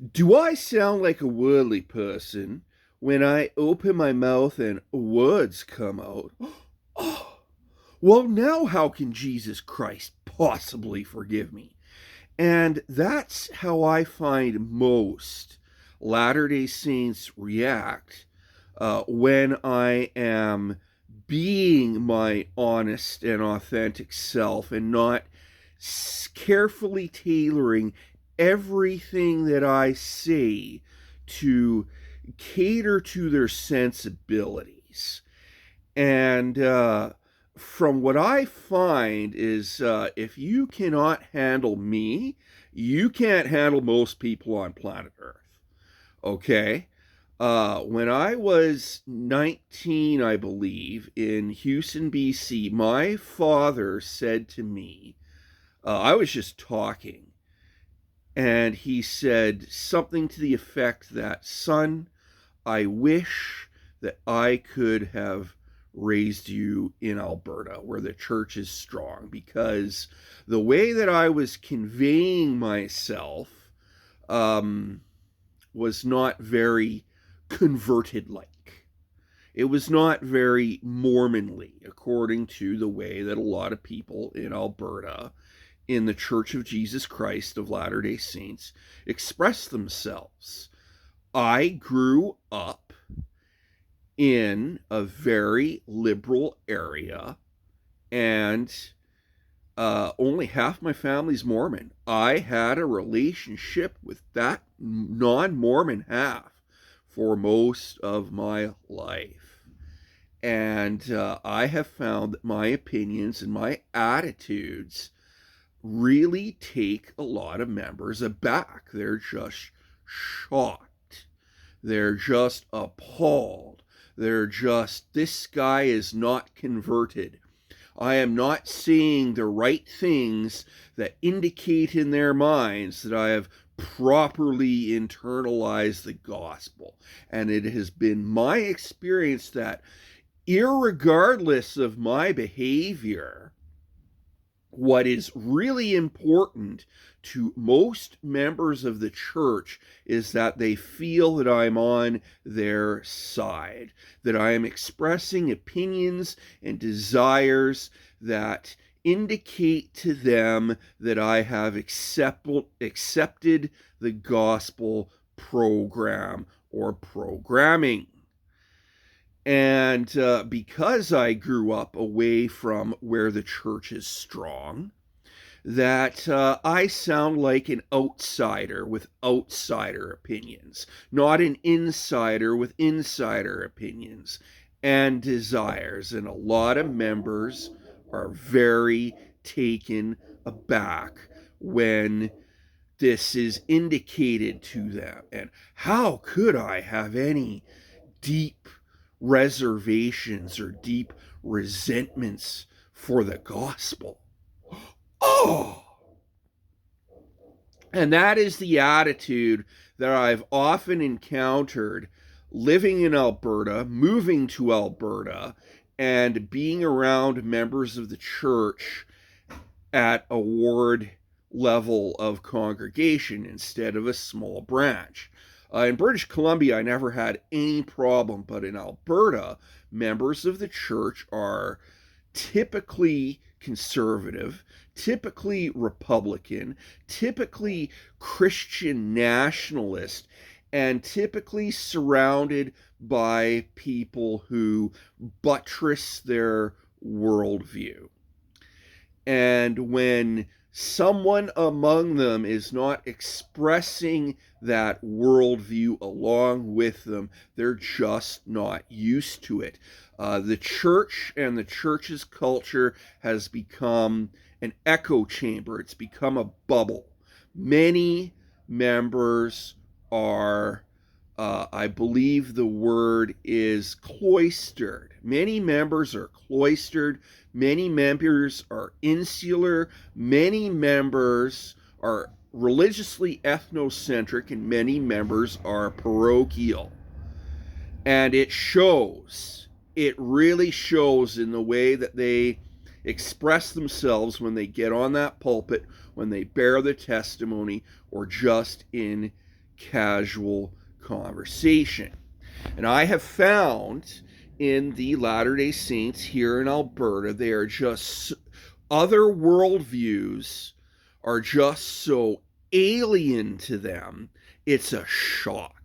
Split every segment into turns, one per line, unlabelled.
Do I sound like a worldly person when I open my mouth and words come out? Oh, well, now how can Jesus Christ possibly forgive me? And that's how I find most Latter day Saints react when I am being my honest and authentic self and not carefully tailoring everything that I say to cater to their sensibilities. And from what I find is if you cannot handle me, you can't handle most people on planet Earth. Okay? When I was 19, I believe, in Houston, BC, my father said to me, I was just talking, and he said something to the effect that, son, I wish that I could have raised you in Alberta where the church is strong, because the way that I was conveying myself um, was not very converted like. It was not very Mormonly, according to the way that a lot of people in Alberta in the Church of Jesus Christ of Latter day Saints express themselves. I grew up in a very liberal area, and only half my family's Mormon. I had a relationship with that non Mormon half for most of my life. And I have found that my opinions and my attitudes really take a lot of members aback. They're just shocked. They're just appalled. They're just, this guy is not converted. I am not seeing the right things that indicate in their minds that I have properly internalized the gospel. And it has been my experience that, irregardless of my behavior, what is really important to most members of the church is that they feel that I'm on their side, that I am expressing opinions and desires that indicate to them that I have accepted the gospel program or programming. And because I grew up away from where the church is strong, that I sound like an outsider with outsider opinions, not an insider with insider opinions and desires. And a lot of members are very taken aback when this is indicated to them. And how could I have any deep reservations or deep resentments for the gospel? Oh! And that is the attitude that I've often encountered living in Alberta, moving to Alberta, and being around members of the church at a ward level of congregation instead of a small branch. In British Columbia, I never had any problem, but in Alberta, members of the church are typically conservative, typically Republican, typically Christian nationalist, and typically surrounded by people who buttress their worldview. And when someone among them is not expressing that worldview along with them, they're just not used to it. The church and the church's culture has become an echo chamber. It's become a bubble. Many members are, I believe the word is cloistered. Many members are cloistered. Many members are insular. Many members are religiously ethnocentric, and many members are parochial. And it shows. It really shows in the way that they express themselves when they get on that pulpit, when they bear the testimony, or just in casual conversation. And I have found in the Latter-day Saints here in Alberta, they are just, other worldviews are just so alien to them, it's a shock.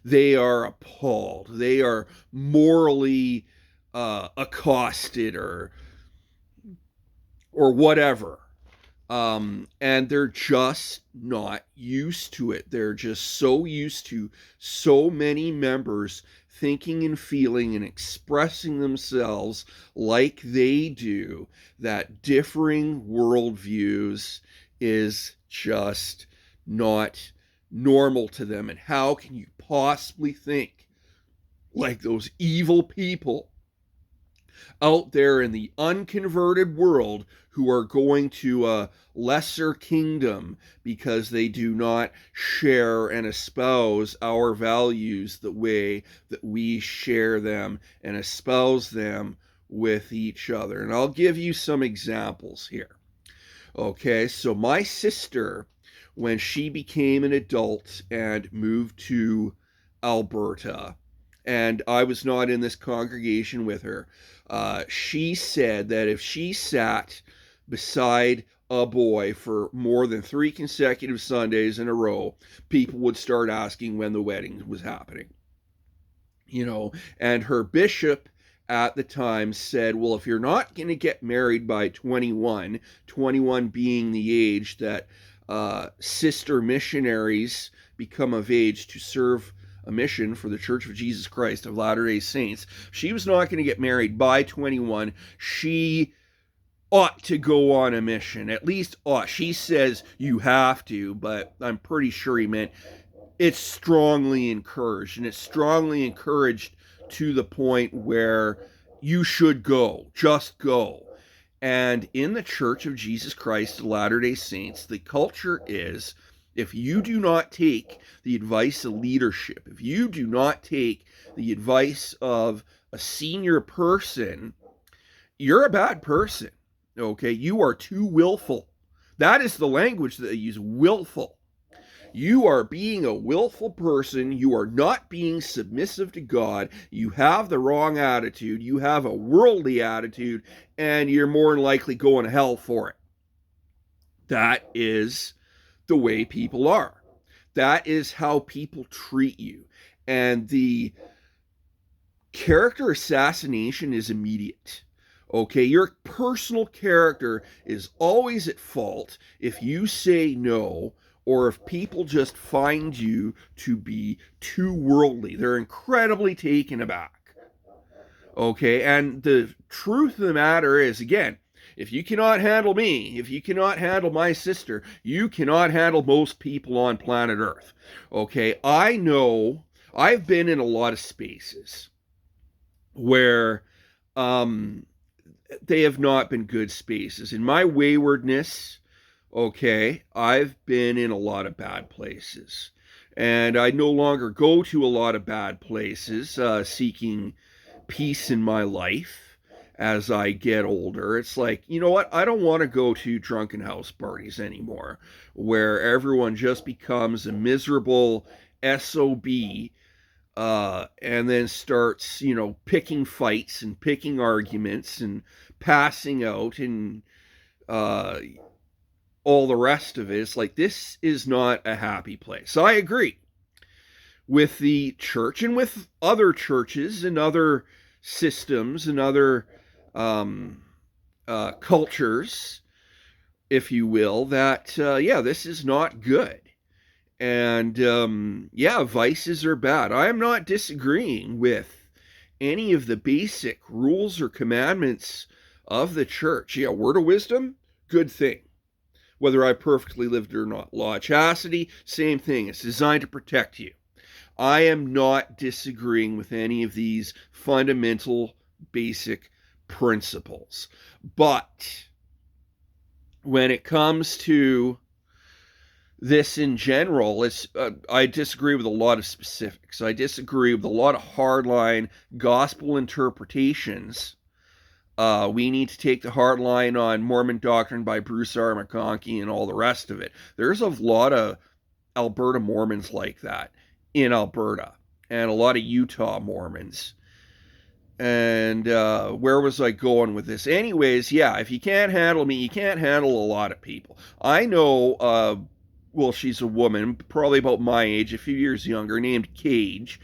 They are appalled. They are morally accosted or whatever. And they're just not used to it. They're just so used to so many members thinking and feeling and expressing themselves like they do that differing worldviews is just not normal to them. And how can you possibly think like those evil people out there in the unconverted world who are going to a lesser kingdom because they do not share and espouse our values the way that we share them and espouse them with each other? And I'll give you some examples here. Okay, so my sister, when she became an adult and moved to Alberta, and I was not in this congregation with her, she said that if she sat beside a boy for more than 3 consecutive Sundays in a row, people would start asking when the wedding was happening. And her bishop at the time said, well, if you're not going to get married by 21, 21 being the age that sister missionaries become of age to serve a mission for the Church of Jesus Christ of Latter-day Saints, she was not going to get married by 21. She ought to go on a mission. At least ought. She says you have to, but I'm pretty sure he meant it's strongly encouraged. And it's strongly encouraged to the point where you should go. Just go. And in the Church of Jesus Christ of Latter-day Saints, the culture is, if you do not take the advice of leadership, if you do not take the advice of a senior person, you're a bad person. Okay, you are too willful. That is the language that they use, willful. You are being a willful person. You are not being submissive to God. You have the wrong attitude. You have a worldly attitude, and you're more than likely going to hell for it. That is the way people are. That is how people treat you. And the character assassination is immediate. Okay, your personal character is always at fault if you say no, or if people just find you to be too worldly. They're incredibly taken aback. Okay, and the truth of the matter is, again, if you cannot handle me, if you cannot handle my sister, you cannot handle most people on planet Earth. Okay, I know I've been in a lot of spaces where they have not been good spaces. In my waywardness, okay, I've been in a lot of bad places. And I no longer go to a lot of bad places seeking peace in my life. As I get older, it's like, you know what? I don't want to go to drunken house parties anymore where everyone just becomes a miserable SOB and then starts, picking fights and picking arguments and passing out and all the rest of it. It's like, this is not a happy place. So I agree with the church and with other churches and other systems and other cultures, if you will, that, this is not good. And, vices are bad. I am not disagreeing with any of the basic rules or commandments of the church. Yeah, word of wisdom, good thing. Whether I perfectly lived it or not. Law of chastity, same thing. It's designed to protect you. I am not disagreeing with any of these fundamental, basic principles. But when it comes to this in general, I disagree with a lot of specifics. I disagree with a lot of hardline gospel interpretations. We need to take the hard line on Mormon Doctrine by Bruce R. McConkie and all the rest of it. There's a lot of Alberta Mormons like that in Alberta, and a lot of Utah Mormons. And where was I going with this? Anyways, yeah, if you can't handle me, you can't handle a lot of people. I know, well, she's a woman, probably about my age, a few years younger, named Cage.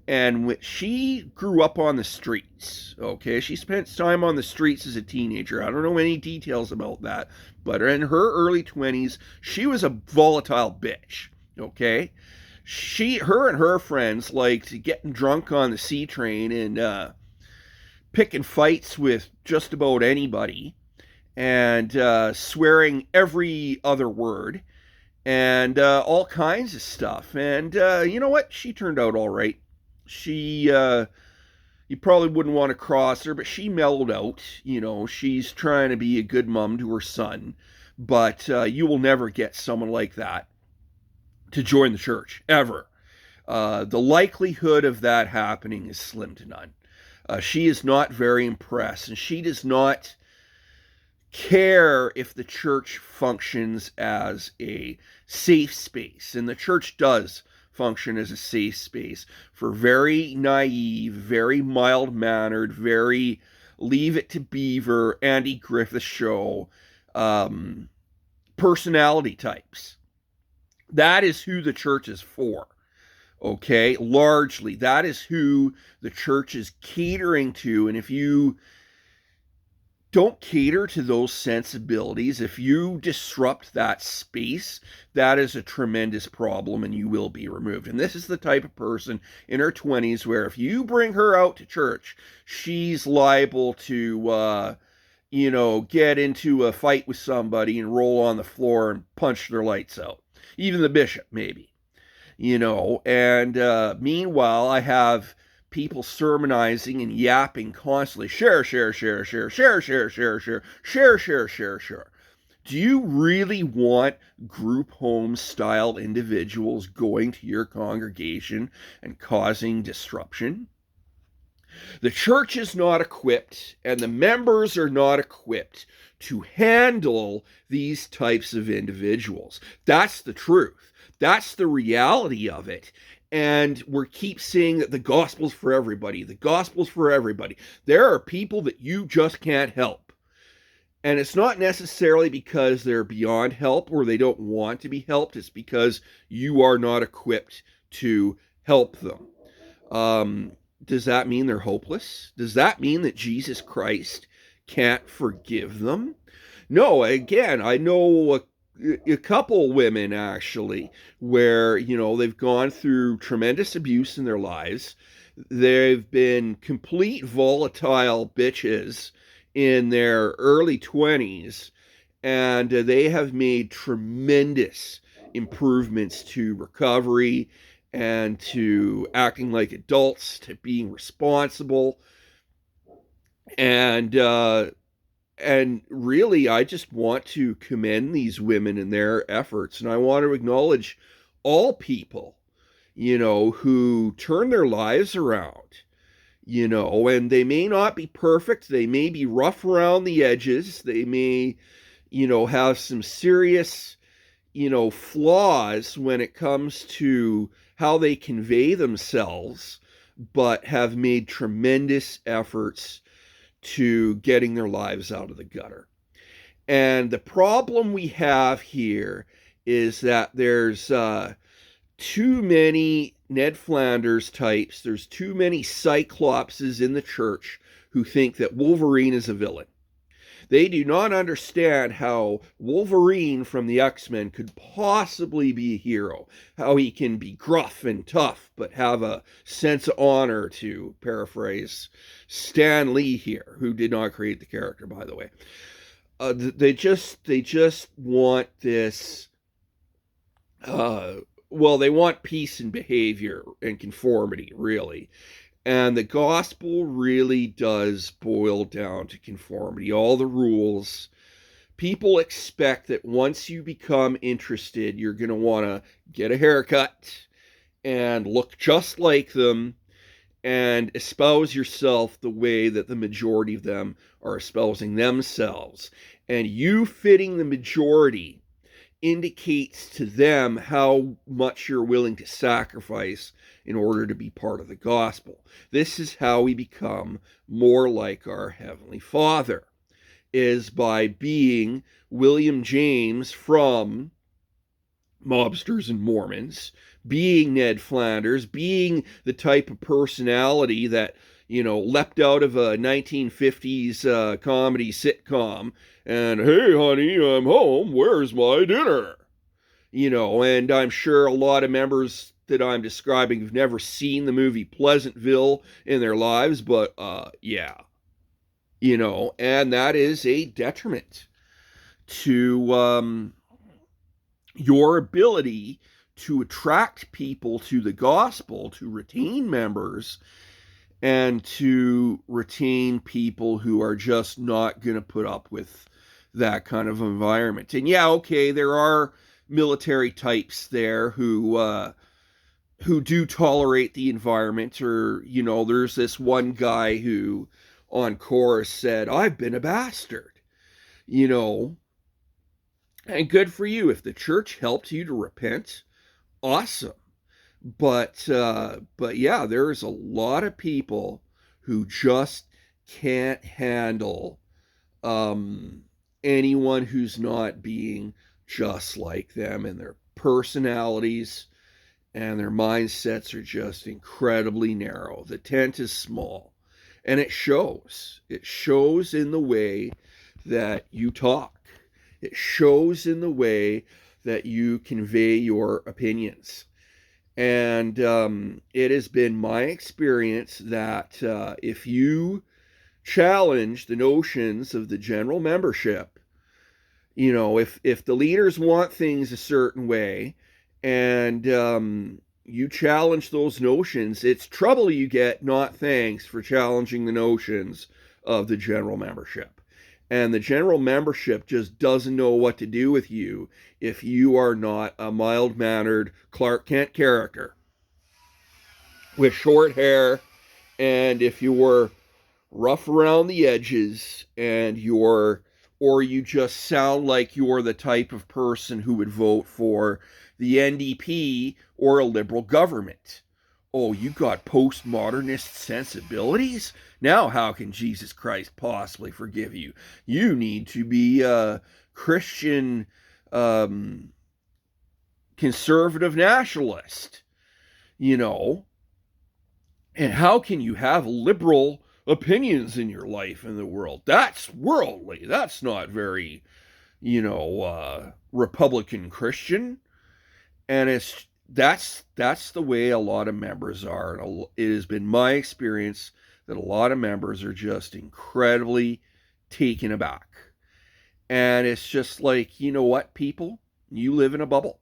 And she grew up on the streets, okay? She spent time on the streets as a teenager. I don't know any details about that, but in her early 20s, she was a volatile bitch, okay? Her and her friends liked getting drunk on the C train and picking fights with just about anybody and swearing every other word and all kinds of stuff. And you know what? She turned out all right. She, you probably wouldn't want to cross her, but she mellowed out. You know, she's trying to be a good mom to her son. But you will never get someone like that to join the church, ever. The likelihood of that happening is slim to none. She is not very impressed, and she does not care if the church functions as a safe space. And the church does function as a safe space for very naive, very mild-mannered, very Leave It to Beaver, Andy Griffith Show personality types. That is who the church is for. Okay, largely that is who the church is catering to. And if you don't cater to those sensibilities, if you disrupt that space, that is a tremendous problem and you will be removed. And this is the type of person in her 20s where if you bring her out to church, she's liable to get into a fight with somebody and roll on the floor and punch their lights out. Even the bishop, maybe. And meanwhile, I have people sermonizing and yapping constantly. Share. Do you really want group home style individuals going to your congregation and causing disruption? The church is not equipped and the members are not equipped to handle these types of individuals. That's the truth. That's the reality of it. And we keep saying that the gospel's for everybody. The gospel's for everybody. There are people that you just can't help. And it's not necessarily because they're beyond help or they don't want to be helped. It's because you are not equipped to help them. Does that mean they're hopeless? Does that mean that Jesus Christ can't forgive them? No, again, I know a couple women actually where they've gone through tremendous abuse in their lives. They've been complete volatile bitches in their early 20s, and they have made tremendous improvements to recovery and to acting like adults, to being responsible. And really, I just want to commend these women and their efforts. And I want to acknowledge all people, who turn their lives around, and they may not be perfect. They may be rough around the edges. They may, have some serious, flaws when it comes to how they convey themselves, but have made tremendous efforts to getting their lives out of the gutter. And the problem we have here is that there's too many Ned Flanders types, there's too many Cyclopses in the church who think that Wolverine is a villain. They do not understand how Wolverine from the X-Men could possibly be a hero, how he can be gruff and tough, but have a sense of honor, to paraphrase Stan Lee here, who did not create the character, by the way. They just want this, they want peace and behavior and conformity, really. And the gospel really does boil down to conformity. All the rules. People expect that once you become interested, you're going to want to get a haircut and look just like them and espouse yourself the way that the majority of them are espousing themselves. And you fitting the majority indicates to them how much you're willing to sacrifice in order to be part of the gospel. This is how we become more like our Heavenly Father, is by being William James from Mobsters and Mormons, being Ned Flanders, being the type of personality that, leapt out of a 1950s comedy sitcom and, hey, honey, I'm home. Where's my dinner? And I'm sure a lot of members that I'm describing have never seen the movie Pleasantville in their lives, but yeah, and that is a detriment to your ability to attract people to the gospel, to retain members, and to retain people who are just not going to put up with that kind of environment. And yeah, okay, there are military types there who do tolerate the environment, or there's this one guy who on chorus said, "I've been a bastard," and good for you. If the church helped you to repent, awesome. But yeah, there's a lot of people who just can't handle anyone who's not being just like them, and their personalities and their mindsets are just incredibly narrow. The tent is small, and it shows. It shows in the way that you talk. It shows in the way that you convey your opinions. And it has been my experience that if you challenge the notions of the general membership, if the leaders want things a certain way, and you challenge those notions, it's trouble you get, not thanks for challenging the notions of the general membership. And the general membership just doesn't know what to do with you if you are not a mild-mannered Clark Kent character with short hair, and if you're rough around the edges, and or you just sound like you're the type of person who would vote for the NDP or a liberal government. Oh, you got postmodernist sensibilities? Now how can Jesus Christ possibly forgive you? You need to be a Christian conservative nationalist, And how can you have liberal opinions in your life in the world? That's worldly. That's not very, Republican Christian. And that's the way a lot of members are. And it has been my experience that a lot of members are just incredibly taken aback. And it's just like, you know what, people? You live in a bubble.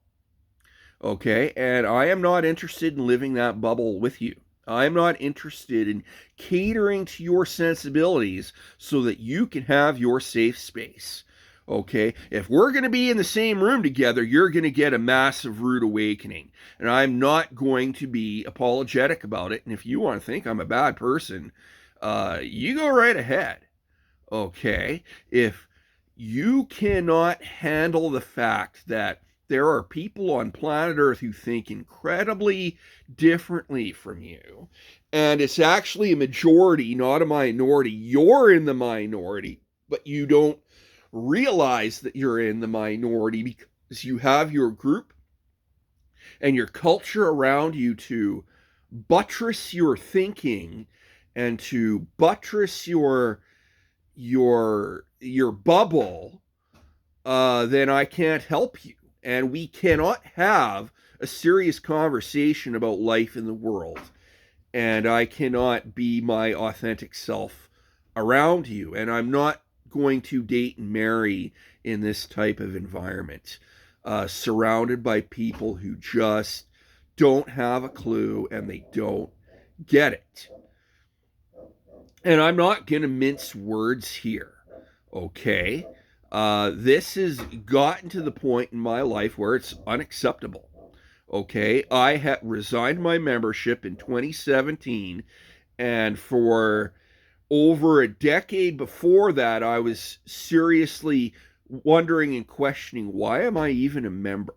Okay? And I am not interested in living that bubble with you. I'm not interested in catering to your sensibilities so that you can have your safe space. Okay? If we're going to be in the same room together, you're going to get a massive rude awakening. And I'm not going to be apologetic about it. And if you want to think I'm a bad person, you go right ahead. Okay? If you cannot handle the fact that there are people on planet Earth who think incredibly differently from you, and it's actually a majority, not a minority. You're in the minority, but you don't realize that you're in the minority because you have your group and your culture around you to buttress your thinking and to buttress your bubble, then I can't help you. And we cannot have a serious conversation about life in the world. And I cannot be my authentic self around you. And I'm not going to date and marry in this type of environment, surrounded by people who just don't have a clue and they don't get it. And I'm not going to mince words here, okay? This has gotten to the point in my life where it's unacceptable. Okay, I had resigned my membership in 2017, and for over a decade before that, I was seriously wondering and questioning, why am I even a member?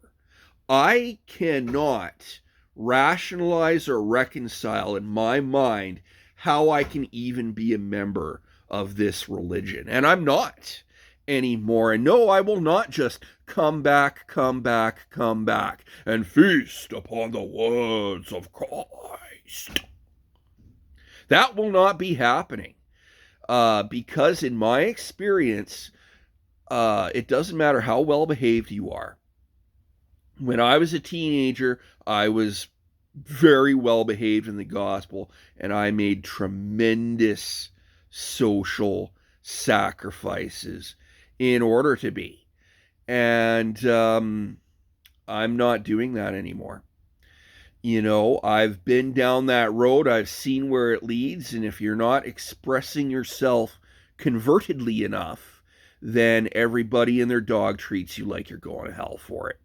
I cannot rationalize or reconcile in my mind how I can even be a member of this religion. And I'm not anymore. And no, I will not just come back, and feast upon the words of Christ. That will not be happening. Because in my experience, it doesn't matter how well behaved you are. When I was a teenager, I was very well behaved in the gospel, and I made tremendous social sacrifices in order to be. And I'm not doing that anymore. You know, I've been down that road, I've seen where it leads, and if you're not expressing yourself convertedly enough, then everybody and their dog treats you like you're going to hell for it.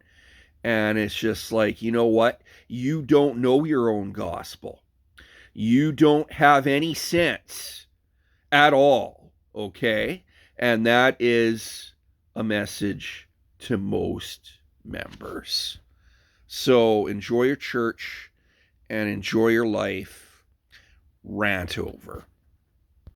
And it's just like, you know what? You don't know your own gospel. You don't have any sense at all, okay? And that is a message to most members. So enjoy your church and enjoy your life. Rant over.